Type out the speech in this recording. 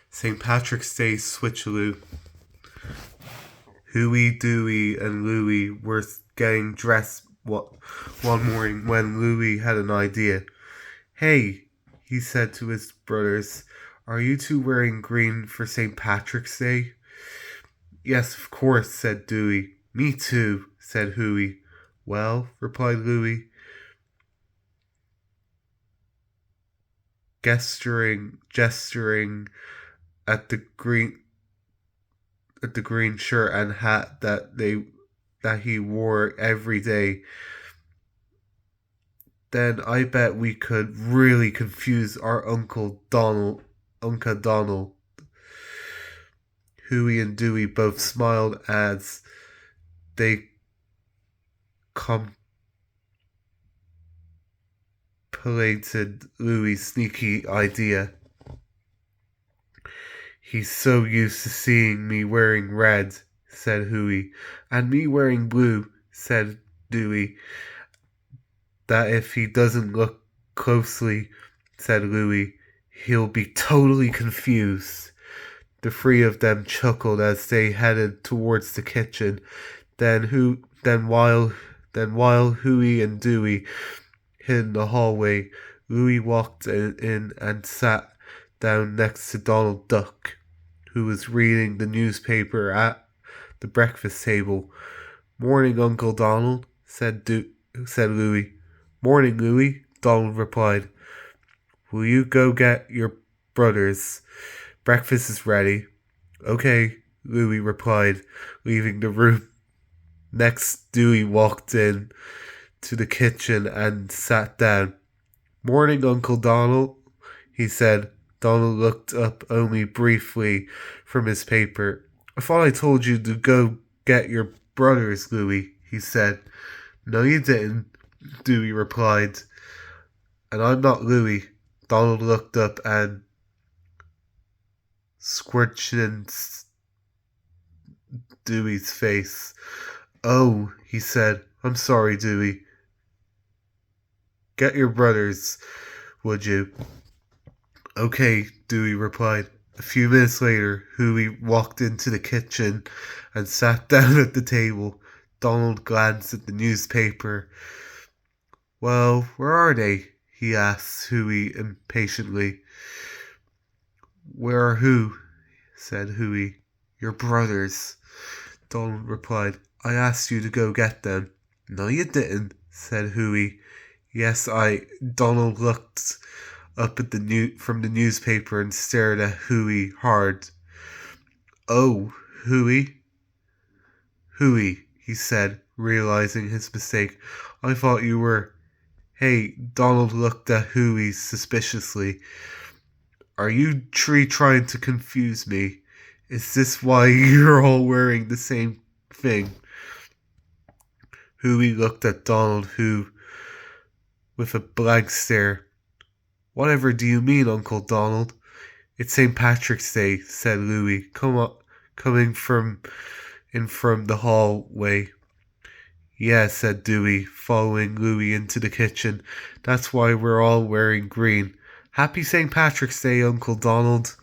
St. Patrick's Day Switcheroo. Huey, Dewey, and Louie were getting dressed one morning when Louie had an idea. Hey, he said to his brothers, are you two wearing green for St. Patrick's Day? Yes, of course, said Dewey. Me too, said Huey. Well, replied Louie, gesturing at the green shirt and hat that he wore every day. Then I bet we could really confuse our Uncle Donald. Huey and Dewey both smiled as they contemplated Louie's sneaky idea. He's so used to seeing me wearing red, said Huey, and me wearing blue, said Dewey, that if he doesn't look closely, said Louie, he'll be totally confused. The three of them chuckled as they headed towards the kitchen. Then while Huey and Dewey hid in the hallway, Louie walked in and sat down next to Donald Duck, who was reading the newspaper at the breakfast table. Morning, Uncle Donald, said Louie. Morning, Louie, Donald replied. Will you go get your brothers? Breakfast is ready. Okay, Louie replied, leaving the room. Next, Dewey walked in to the kitchen and sat down. Morning, Uncle Donald, he said. Donald looked up only briefly from his paper. I thought I told you to go get your brothers, Louie, he said. No, you didn't, Dewey replied. And I'm not Louie. Donald looked up and squirched in Dewey's face. Oh, he said. I'm sorry, Dewey. Get your brothers, would you? Okay, Dewey replied. A few minutes later, Huey walked into the kitchen and sat down at the table. Donald glanced at the newspaper. Well, where are they? He asked Huey impatiently. Where are who? Said Huey. Your brothers. Donald replied. I asked you to go get them. No, you didn't, said Huey. Yes, Donald looked up at from the newspaper and stared at Huey hard. Oh, Huey, he said, realizing his mistake. I thought you were... Hey, Donald looked at Huey suspiciously. Are you three trying to confuse me? Is this why you're all wearing the same thing? Huey looked at Donald, with a blank stare. Whatever do you mean, Uncle Donald? It's St. Patrick's Day, said Louie, coming from the hallway. Yeah, said Dewey, following Louie into the kitchen. That's why we're all wearing green. Happy St. Patrick's Day, Uncle Donald.